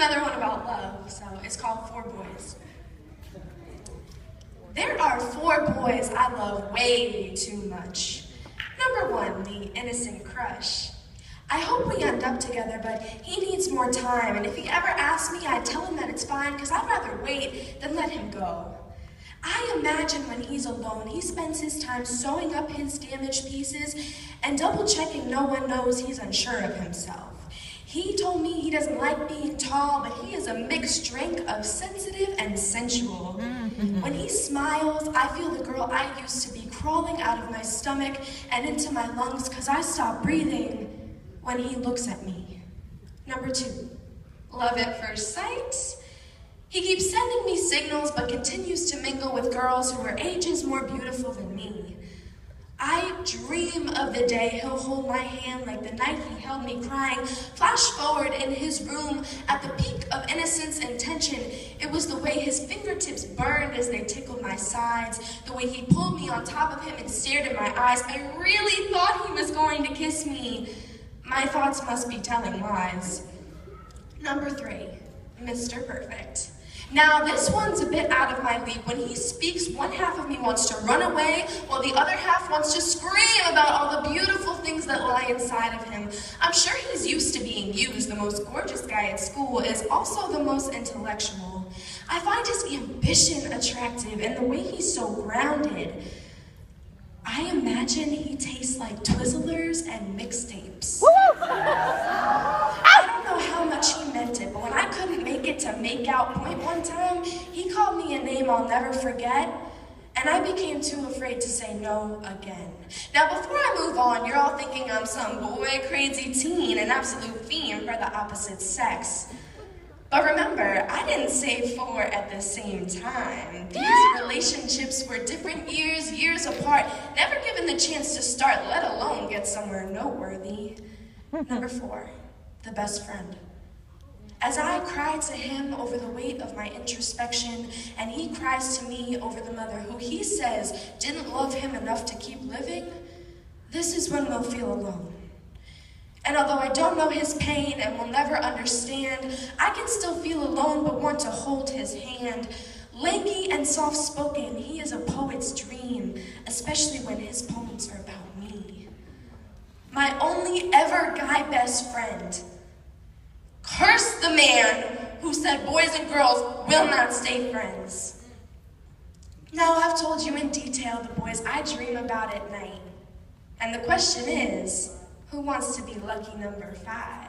another one about love, so it's called Four Boys. There are four boys I love way too much. Number one, the innocent crush. I hope we end up together, but he needs more time, and if he ever asks me, I'd tell him that it's fine, because I'd rather wait than let him go. I imagine when he's alone, he spends his time sewing up his damaged pieces and double-checking no one knows he's unsure of himself. He told me he doesn't like being tall, but he is a mixed drink of sensitive and sensual. When he smiles, I feel the girl I used to be crawling out of my stomach and into my lungs because I stop breathing when he looks at me. Number two, love at first sight. He keeps sending me signals but continues to mingle with girls who are ages more beautiful than me. I dream of the day he'll hold my hand like the night he held me crying. Flash forward in his room at the peak of innocence and tension. It was the way his fingertips burned as they tickled my sides, the way he pulled me on top of him and stared in my eyes. I really thought he was going to kiss me. My thoughts must be telling lies. Number three, Mr. Perfect. Now, this one's a bit out of my league. When he speaks, one half of me wants to run away, while the other half wants to scream about all the beautiful things that lie inside of him. I'm sure he's used to being used. The most gorgeous guy at school is also the most intellectual. I find his ambition attractive and the way he's so grounded. I imagine he tastes like Twizzlers and mixtapes. I don't know how much he meant it, but when I couldn't make it to make out point one time, he called me a name I'll never forget, and I became too afraid to say no again. Now, before I move on, you're all thinking I'm some boy crazy teen, an absolute fiend for the opposite sex. But remember, I didn't say four at the same time. These relationships were different years apart, never given the chance to start, let alone get somewhere noteworthy. Number four, the best friend. As I cry to him over the weight of my introspection, and he cries to me over the mother who he says didn't love him enough to keep living, this is when we'll feel alone. And although I don't know his pain and will never understand, I can still feel alone but want to hold his hand. Lanky and soft-spoken, he is a poet's dream, especially when his poems are about me. My only ever guy best friend. Curse the man who said boys and girls will not stay friends. Now I've told you in detail the boys I dream about at night. And the question is, who wants to be lucky number 5?